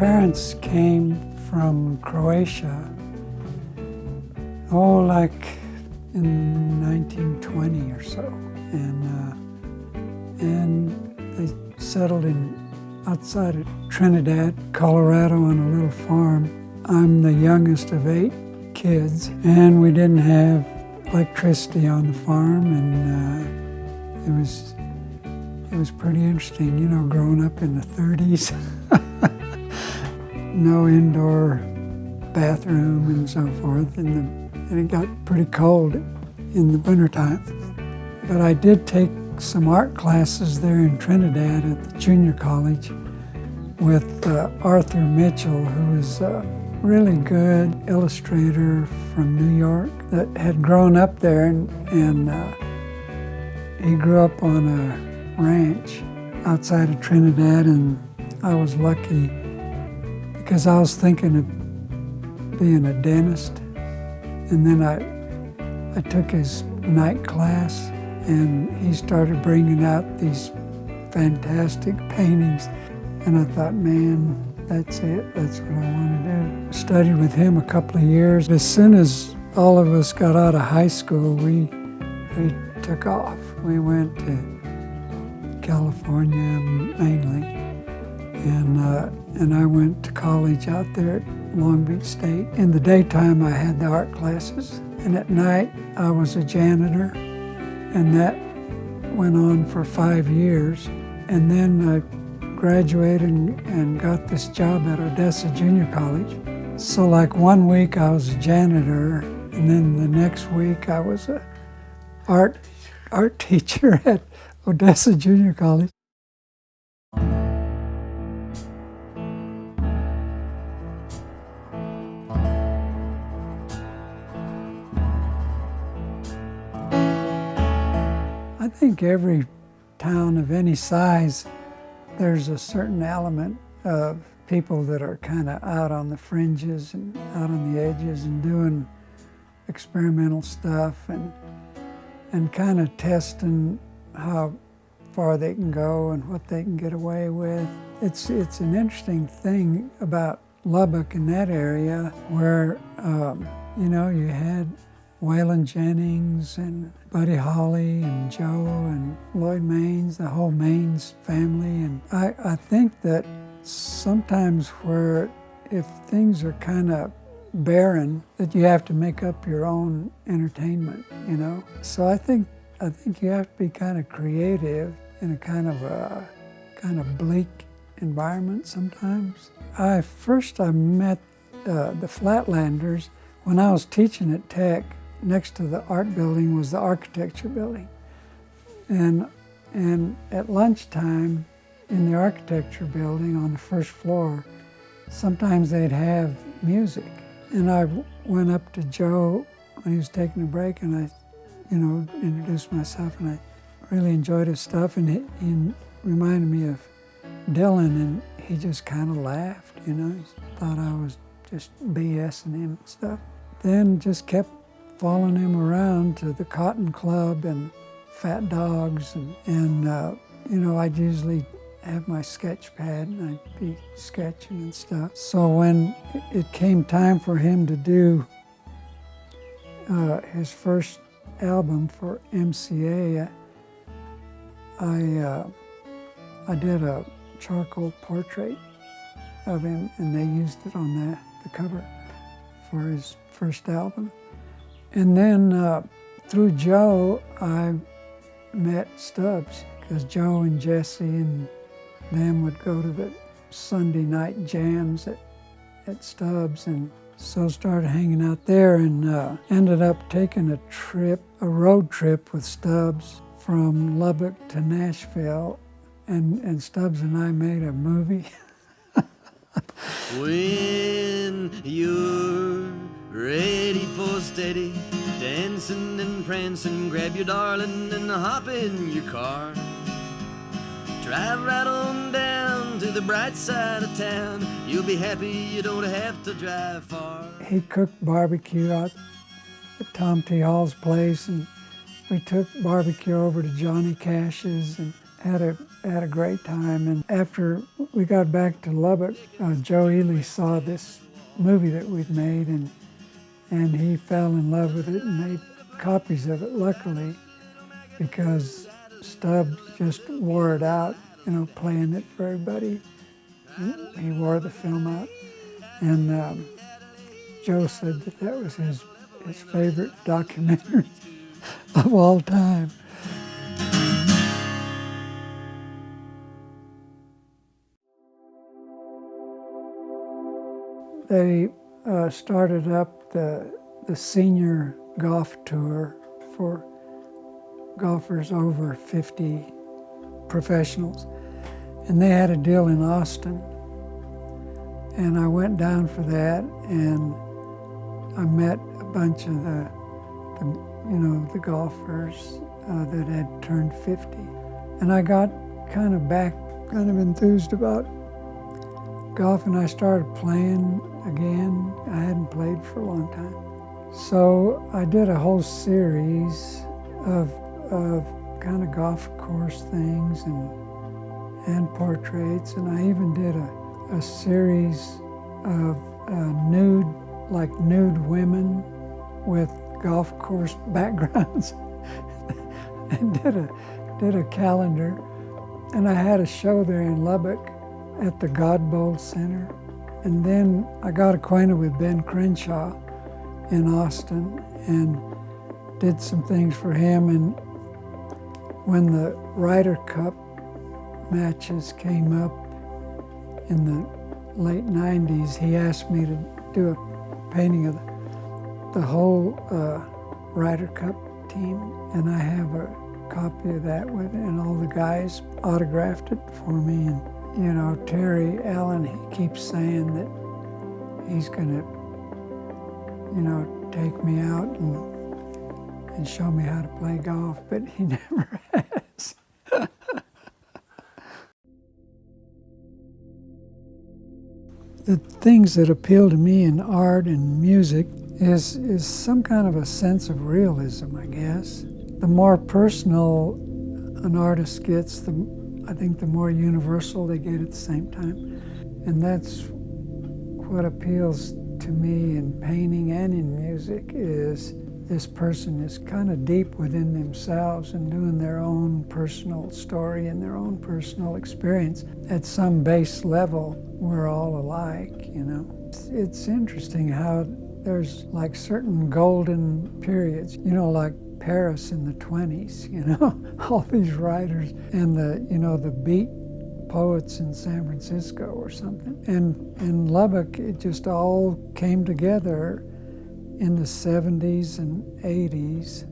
parents came from Croatia, like in 1920 or so, and they settled outside of Trinidad, Colorado, on a little farm. I'm the youngest of 8 kids, and we didn't have electricity on the farm, and it was pretty interesting, growing up in the 30s. No indoor bathroom and so forth, and it got pretty cold in the wintertime. But I did take some art classes there in Trinidad at the junior college with Arthur Mitchell, who was a really good illustrator from New York that had grown up there, and he grew up on a ranch outside of Trinidad, and I was lucky because I was thinking of being a dentist, and then I took his night class, and he started bringing out these fantastic paintings, and I thought, man, that's it, that's what I want to do. Studied with him a couple of years. As soon as all of us got out of high school, we took off. We went to California mainly, and I went to college out there at Long Beach State. In the daytime, I had the art classes, and at night, I was a janitor, and that went on for 5 years. And then I graduated and got this job at Odessa Junior College. So like 1 week I was a janitor, and then the next week I was a art teacher at Odessa Junior College. I think every town of any size, there's a certain element of people that are kind of out on the fringes and out on the edges and doing experimental stuff and kind of testing how far they can go and what they can get away with. It's an interesting thing about Lubbock in that area where, you had Waylon Jennings and Buddy Holly and Joe and Lloyd Maines, the whole Maines family. And I think that sometimes where if things are kind of barren, that you have to make up your own entertainment, So I think you have to be kind of creative in a kind of bleak environment sometimes. I met the Flatlanders when I was teaching at Tech. Next to the art building was the architecture building. And at lunchtime in the architecture building on the first floor, sometimes they'd have music. And I went up to Joe when he was taking a break, and I, introduced myself, and I really enjoyed his stuff, and he reminded me of Dylan, and he just kind of laughed, He thought I was just BSing him and stuff. Then just kept following him around to the Cotton Club and Fat Dogs, and I'd usually have my sketch pad and I'd be sketching and stuff. So when it came time for him to do his first album for MCA, I did a charcoal portrait of him, and they used it on the cover for his first album. And then through Joe, I met Stubbs, because Joe and Jesse and them would go to the Sunday night jams at Stubbs, and so started hanging out there, and ended up taking a road trip with Stubbs from Lubbock to Nashville, and Stubbs and I made a movie. When you're ready for steady dancing and prancing, grab your darling and hop in your car. Drive right on down to the bright side of town. You'll be happy you don't have to drive far. He cooked barbecue out at Tom T. Hall's place, and we took barbecue over to Johnny Cash's, had a great time. And after we got back to Lubbock, Joe Ely saw this movie that we'd made, and he fell in love with it and made copies of it, luckily, because Stubb just wore it out, playing it for everybody. He wore the film out. And Joe said that was his favorite documentary of all time. They started up the senior golf tour for golfers over 50 professionals. And they had a deal in Austin. And I went down for that, and I met a bunch of the golfers that had turned 50. And I got kind of enthused about golf, and I started playing again. I hadn't played for a long time. So I did a whole series of kind of golf course things and portraits, and I even did a series of nude women with golf course backgrounds, and did a calendar. And I had a show there in Lubbock at the Godbold Center. And then I got acquainted with Ben Crenshaw in Austin and did some things for him. And when the Ryder Cup matches came up in the late 90s, he asked me to do a painting of the whole Ryder Cup team. And I have a copy of that with it, and all the guys autographed it for me. And Terry Allen, he keeps saying that he's gonna, take me out and show me how to play golf, but he never has. The things that appeal to me in art and music is some kind of a sense of realism, I guess. The more personal an artist gets, I think the more universal they get at the same time. And that's what appeals to me in painting and in music, is this person is kind of deep within themselves and doing their own personal story and their own personal experience. At some base level, we're all alike, It's interesting how there's like certain golden periods, like Paris in the 20s, all these writers, and the beat poets in San Francisco or something. And in Lubbock, it just all came together in the 70s and 80s.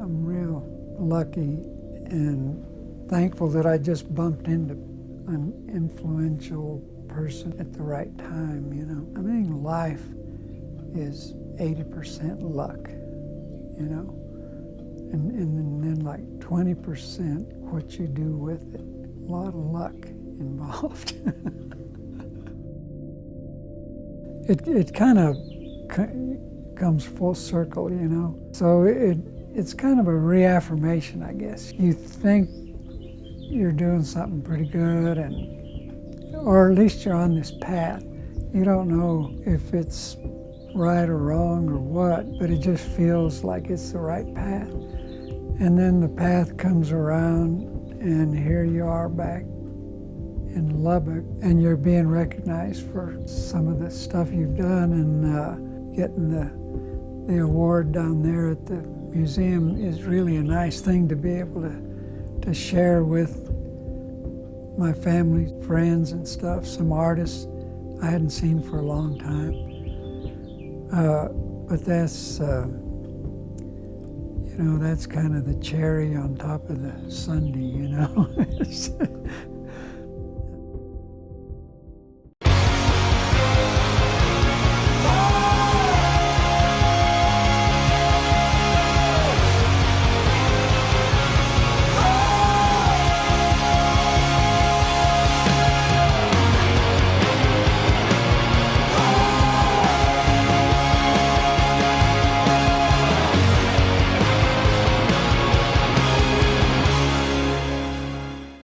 I'm real lucky and thankful that I just bumped into an influential person at the right time, I think life is 80% luck, and then like 20% what you do with it. A lot of luck involved. It kind of comes full circle, So it's kind of a reaffirmation, I guess. You think you're doing something pretty good, or at least you're on this path. You don't know if it's right or wrong or what, but it just feels like it's the right path. And then the path comes around, and here you are back in Lubbock, and you're being recognized for some of the stuff you've done, and getting the award down there at the museum is really a nice thing to be able to share with my family, friends and stuff, some artists I hadn't seen for a long time. But that's, that's kind of the cherry on top of the sundae,